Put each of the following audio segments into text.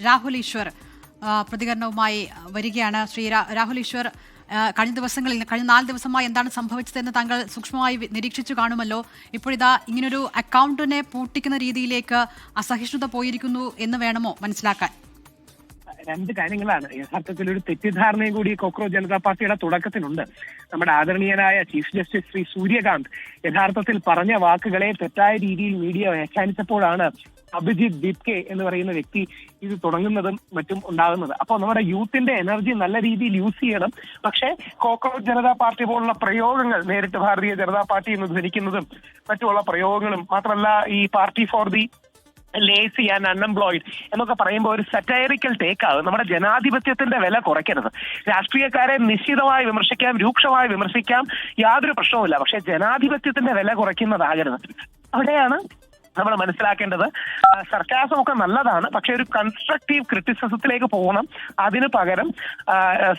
രാഹുൽ ഈശ്വർ പ്രതികരണവുമായി വരികയാണ്. ശ്രീ രാഹുൽ ഈശ്വർ, കഴിഞ്ഞ 4 ദിവസമായി എന്താണ് സംഭവിച്ചതെന്ന് താങ്കൾ സൂക്ഷ്മമായി നിരീക്ഷിച്ചു കാണുമല്ലോ. ഇപ്പോഴിതാ ഇങ്ങനൊരു അക്കൗണ്ടിനെ പൂട്ടിക്കുന്ന രീതിയിലേക്ക് അസഹിഷ്ണുത പോയിരിക്കുന്നു എന്ന് വേണമോ മനസ്സിലാക്കാൻ? രണ്ട് കാര്യങ്ങളാണ്. യഥാർത്ഥത്തിൽ ഒരു തെറ്റിദ്ധാരണയും കൂടി കോക്രോച്ച് ജനതാ പാർട്ടിയുടെ തുടക്കത്തിലുണ്ട്. നമ്മുടെ ആദരണീയനായ ചീഫ് ജസ്റ്റിസ് ശ്രീ സൂര്യകാന്ത് യഥാർത്ഥത്തിൽ പറഞ്ഞ വാക്കുകളെ തെറ്റായ രീതിയിൽ മീഡിയ വ്യാഖ്യാനിച്ചപ്പോഴാണ് അഭിജിത്ത് ദീപ്കെ എന്ന് പറയുന്ന വ്യക്തി ഇത് തുടങ്ങുന്നതും മറ്റും ഉണ്ടാകുന്നത്. അപ്പോൾ നമ്മുടെ യൂത്തിന്റെ എനർജി നല്ല രീതിയിൽ യൂസ് ചെയ്യണം. പക്ഷേ കോക്രോച്ച് ജനതാ പാർട്ടി പോലുള്ള പ്രയോഗങ്ങൾ, നേരിട്ട് ഭാരതീയ ജനതാ പാർട്ടി എന്ന് ധരിക്കുന്നതും മറ്റുള്ള പ്രയോഗങ്ങളും, മാത്രമല്ല ഈ party for the lazy and unemployed എന്നൊക്കെ പറയുമ്പോൾ ഒരു സറ്റൈറിക്കൽ ടേക്ക് ആകും. നമ്മുടെ ജനാധിപത്യത്തിന്റെ വില കുറയ്ക്കരുത്. രാഷ്ട്രീയക്കാരെ നിശ്ചിതമായി വിമർശിക്കാം, രൂക്ഷമായി വിമർശിക്കാം, യാതൊരു പ്രശ്നവുമില്ല. പക്ഷെ ജനാധിപത്യത്തിന്റെ വില കുറയ്ക്കുന്നതാകരുത്. അവിടെയാണ് നമ്മൾ മനസ്സിലാക്കേണ്ടത്. സർക്കാസം ഒക്കെ നല്ലതാണ്, പക്ഷെ ഒരു കൺസ്ട്രക്റ്റീവ് ക്രിറ്റിസിസത്തിലേക്ക് പോകണം. അതിന് പകരം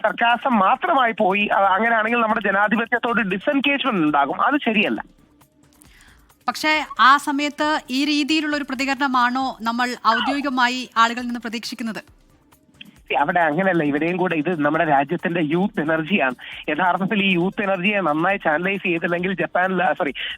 സർക്കാസം മാത്രമായി പോയി അങ്ങനെയാണെങ്കിൽ നമ്മുടെ ജനാധിപത്യത്തോട് ഡിസെൻഗേജ്മെന്റ് ഉണ്ടാകും. അത് ശരിയല്ല. പക്ഷേ ആ സമയത്ത് ഈ രീതിയിലുള്ള ഒരു പ്രതികരണമാണോ നമ്മൾ ഔദ്യോഗികമായി ആളുകളിൽ നിന്ന് പ്രതീക്ഷിക്കുന്നത്? അവിടെ അങ്ങനെയല്ല. ഇവിടെയും കൂടെ ഇത് നമ്മുടെ രാജ്യത്തിന്റെ യൂത്ത് എനർജിയാണ്. യഥാർത്ഥത്തിൽ ഈ യൂത്ത് എനർജിയെ നന്നായി ചാനലൈസ് ചെയ്തില്ലെങ്കിൽ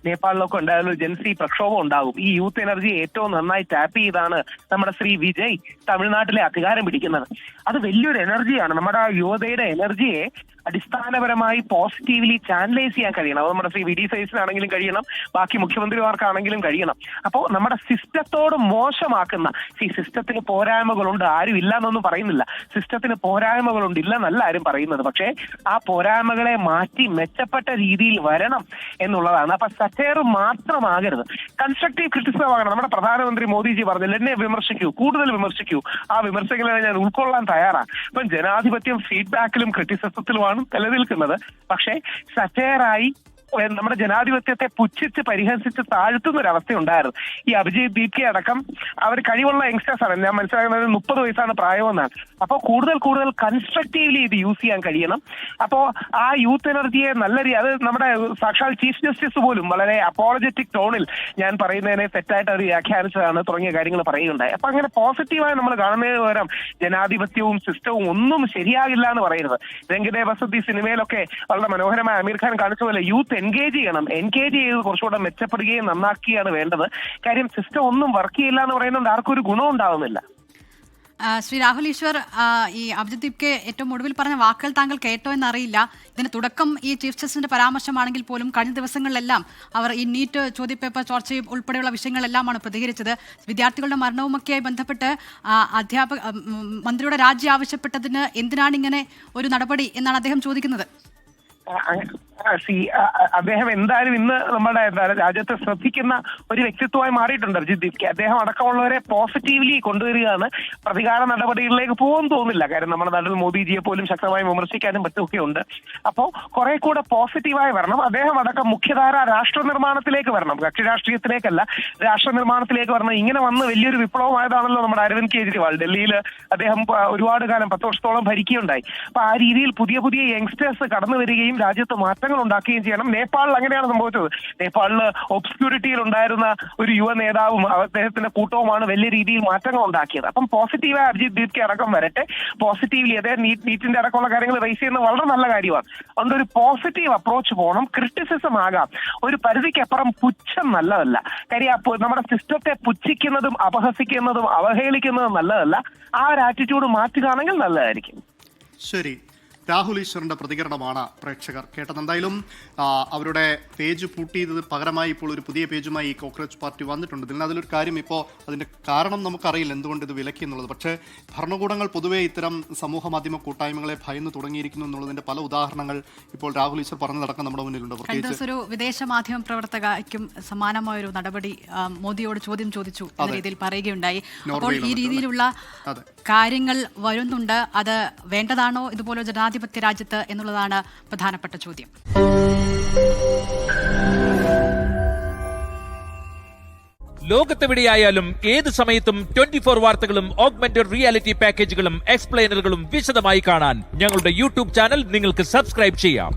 നേപ്പാളിലൊക്കെ ഉണ്ടായാലും ജൻസി പ്രക്ഷോഭം ഉണ്ടാകും. ഈ യൂത്ത് എനർജിയെ ഏറ്റവും നന്നായി ടാപ്പ് ചെയ്താണ് നമ്മുടെ ശ്രീ വിജയ് തമിഴ്നാട്ടിലെ അധികാരം പിടിക്കുന്നത്. അത് വലിയൊരു എനർജിയാണ്. നമ്മുടെ ആ യുവതയുടെ എനർജിയെ അടിസ്ഥാനപരമായി പോസിറ്റീവ്ലി ചാനലൈസ് ചെയ്യാൻ കഴിയണം. അത് നമ്മുടെ ശ്രീ വി ഡി സതീശനാണെങ്കിലും കഴിയണം, ബാക്കി മുഖ്യമന്ത്രിമാർക്കാണെങ്കിലും കഴിയണം. അപ്പോൾ നമ്മുടെ സിസ്റ്റത്തോട് മോശമാക്കുന്ന, ഈ സിസ്റ്റത്തിന് പോരായ്മകളുണ്ട്, ആരും ഇല്ല എന്നൊന്നും പറയുന്നില്ല. സിസ്റ്റത്തിന് പോരായ്മകളുണ്ട്, ഇല്ലെന്നല്ല ആരും പറയുന്നത്. പക്ഷേ ആ പോരായ്മകളെ മാറ്റി മെച്ചപ്പെട്ട രീതിയിൽ വരണം എന്നുള്ളതാണ്. അപ്പൊ സറ്റയർ മാത്രമാകരുത്, കൺസ്ട്രക്റ്റീവ് ക്രിറ്റിസിസം ആകണം. നമ്മുടെ പ്രധാനമന്ത്രി മോദിജി പറഞ്ഞില്ല, എന്നെ വിമർശിക്കൂ, കൂടുതൽ വിമർശിക്കൂ, ആ വിമർശകളെ ഞാൻ ഉൾക്കൊള്ളാൻ തയ്യാറാണ്. ഇപ്പം ജനാധിപത്യം ഫീഡ്ബാക്കിലും ക്രിറ്റിസിസത്തിലുമാണ് നിലനിൽക്കുന്നത്. പക്ഷേ സറ്റയറായി നമ്മുടെ ജനാധിപത്യത്തെ പുച്ഛിച്ച് പരിഹസിച്ച് താഴ്ത്തുന്ന ഒരു അവസ്ഥ ഉണ്ടായിരുന്നു. ഈ അഭിജിത്ത് ദീപ്കെ അടക്കം അവർ കഴിവുള്ള യങ്സ്റ്റേഴ്സ് ആണ്. ഞാൻ മനസ്സിലാക്കുന്നത് 30 വയസ്സാണ് പ്രായമെന്നാണ്. അപ്പോൾ കൂടുതൽ കൺസ്ട്രക്റ്റീവ്ലി ഇത് യൂസ് ചെയ്യാൻ കഴിയണം. അപ്പോൾ ആ യൂത്ത് എനർജിയെ അത് നമ്മുടെ സാക്ഷാൽ ചീഫ് ജസ്റ്റിസ് പോലും വളരെ അപ്പോളജറ്റിക് ടോണിൽ ഞാൻ പറയുന്നതിനെ തെറ്റായിട്ട് അവർ വ്യാഖ്യാനിച്ചതാണ് തുടങ്ങിയ കാര്യങ്ങൾ പറയുകയുണ്ടായി. അപ്പൊ അങ്ങനെ പോസിറ്റീവായി നമ്മൾ കാണുന്നതിന് പകരം ജനാധിപത്യവും സിസ്റ്റവും ഒന്നും ശരിയാകില്ല എന്ന് പറയരുത്. രംഗദേ ബസന്തി സിനിമയിലൊക്കെ വളരെ മനോഹരമായ അമീർ ഖാൻ കാണിച്ച പോലെ യൂത്ത് എൻഗേജ് ചെയ്ത് കുറച്ചുകൂടെ മെച്ചപ്പെടുകയും നന്നാക്കുകയാണ് വേണ്ടത്. കാര്യം സിസ്റ്റം ഒന്നും വർക്ക് ചെയ്യില്ല എന്ന് പറയുന്നത് ആർക്കും ഒരു ഗുണം ഉണ്ടാവുന്നില്ല. ശ്രീ രാഹുൽ ഈശ്വർ, ഈ അഭിജിത്ത് ദീപ്കെ ഏറ്റവും ഒടുവിൽ പറഞ്ഞ വാക്കുകൾ താങ്കൾ കേട്ടോ എന്നറിയില്ല. ഇതിന് തുടക്കം ഈ ചീഫ് ജസ്റ്റിസിന്റെ പരാമർശമാണെങ്കിൽ പോലും കഴിഞ്ഞ ദിവസങ്ങളിലെല്ലാം അവർ ഈ നീറ്റ് ചോദ്യപേപ്പർ ചോർച്ചയും ഉൾപ്പെടെയുള്ള വിഷയങ്ങളെല്ലാമാണ് പ്രതികരിച്ചത്. വിദ്യാർത്ഥികളുടെ മരണവുമൊക്കെയായി ബന്ധപ്പെട്ട് മന്ത്രിയുടെ രാജി ആവശ്യപ്പെട്ടതിന് എന്തിനാണ് ഇങ്ങനെ ഒരു നടപടി എന്നാണ് അദ്ദേഹം ചോദിക്കുന്നത്. അദ്ദേഹം എന്തായാലും ഇന്ന് നമ്മുടെ രാജ്യത്തെ ശ്രദ്ധിക്കുന്ന ഒരു വ്യക്തിത്വമായി മാറിയിട്ടുണ്ട് അഭിജിത്ത് ദീപ്കെ. അദ്ദേഹം അടക്കമുള്ളവരെ പോസിറ്റീവ്ലി കൊണ്ടുവരികയാണ്. പ്രതികാര നടപടികളിലേക്ക് പോകുമെന്ന് തോന്നുന്നില്ല. കാര്യം നമ്മുടെ നാട്ടിൽ മോദിജിയെ പോലും ശക്തമായി വിമർശിക്കാനും മറ്റുമൊക്കെയുണ്ട്. അപ്പോൾ കുറെ കൂടെ പോസിറ്റീവായി വരണം. അദ്ദേഹം അടക്കം മുഖ്യധാര രാഷ്ട്ര നിർമ്മാണത്തിലേക്ക് വരണം, കക്ഷി രാഷ്ട്രീയത്തിലേക്കല്ല, രാഷ്ട്ര നിർമ്മാണത്തിലേക്ക് വരണം. ഇങ്ങനെ വന്ന് വലിയൊരു വിപ്ലവമായതാണല്ലോ നമ്മുടെ അരവിന്ദ് കെജ്രിവാൾ. ഡൽഹിയിൽ അദ്ദേഹം ഒരുപാട് കാലം 10 വർഷത്തോളം ഭരിക്കുകയുണ്ടായി. അപ്പൊ ആ രീതിയിൽ പുതിയ യങ്സ്റ്റേഴ്സ് കടന്നു വരികയും രാജ്യത്ത് മാറ്റങ്ങൾ ഉണ്ടാക്കുകയും ചെയ്യണം. നേപ്പാളിൽ അങ്ങനെയാണ് സംഭവിച്ചത്. നേപ്പാളില് ഒബ്സ്ക്യൂരിറ്റിയിൽ ഉണ്ടായിരുന്ന ഒരു യുവ നേതാവും അദ്ദേഹത്തിന്റെ കൂട്ടവുമാണ് വലിയ രീതിയിൽ മാറ്റങ്ങൾ ഉണ്ടാക്കിയത്. അപ്പം പോസിറ്റീവായി അഭിജിത്ത് ദീപ്കെ അടക്കം വരട്ടെ. പോസിറ്റീവ്ലി അദ്ദേഹം നീറ്റിന്റെ അടക്കമുള്ള കാര്യങ്ങൾ റേസ് ചെയ്യുന്നത് വളരെ നല്ല കാര്യമാണ്. അതുകൊണ്ട് ഒരു പോസിറ്റീവ് അപ്രോച്ച് പോകണം. ക്രിറ്റിസിസം ആകാം, ഒരു പരിധിക്കപ്പുറം പുച്ഛം നല്ലതല്ല. കാര്യം നമ്മുടെ സിസ്റ്റത്തെ പുച്ഛിക്കുന്നതും അപഹസിക്കുന്നതും അവഹേളിക്കുന്നതും നല്ലതല്ല. ആ ഒരു ആറ്റിറ്റ്യൂഡ് മാറ്റുകയാണെങ്കിൽ നല്ലതായിരിക്കും. ശരി, രാഹുൽ ഈശ്വറിന്റെ പ്രതികരണമാണ് പ്രേക്ഷകർ കേട്ടത്. എന്തായാലും അവരുടെ പേജ് പൂട്ടിയത് പകരമായി ഇപ്പോൾ ഒരു പുതിയ പേജുമായി ഈ കോക്രോച്ച് പാർട്ടി വന്നിട്ടുണ്ട്. അതിലൊരു കാര്യം, ഇപ്പോൾ അതിന്റെ കാരണം നമുക്കറിയില്ല എന്തുകൊണ്ട് ഇത് വിലക്കി എന്നുള്ളത്. പക്ഷേ ഭരണകൂടങ്ങൾ പൊതുവെ ഇത്തരം സമൂഹ മാധ്യമ കൂട്ടായ്മകളെ ഭയന്ന് തുടങ്ങിയിരിക്കുന്നു എന്നുള്ളതിന്റെ പല ഉദാഹരണങ്ങൾ ഇപ്പോൾ രാഹുൽ ഈശ്വർ പറഞ്ഞതടക്കം നമ്മുടെ മുന്നിലുണ്ട്. പ്രത്യേകിച്ച് ഒരു വിദേശ മാധ്യമ പ്രവർത്തകയ്ക്കും സമാനമായ ഒരു നടപടി മോദിയോട് ചോദ്യം ചോദിച്ചു എന്ന രീതിയിൽ പറയുകയുണ്ടായി. അപ്പോൾ ഈ രീതിയിലുള്ള കാര്യങ്ങൾ വരുന്നുണ്ട്. അത് വേണ്ടതാണോ ഇതുപോലെ ജനാധിപത്യ രാജ്യത്ത് എന്നുള്ളതാണ് പ്രധാനപ്പെട്ട ചോദ്യം. ലോകത്തെവിടെയായാലും ഏത് സമയത്തും 24 വാർത്തകളും ഓഗ്മെന്റഡ് റിയാലിറ്റി പാക്കേജുകളും എക്സ്പ്ലെയിനറുകളും വിശദമായി കാണാൻ ഞങ്ങളുടെ യൂട്യൂബ് ചാനൽ നിങ്ങൾക്ക് സബ്സ്ക്രൈബ് ചെയ്യാം.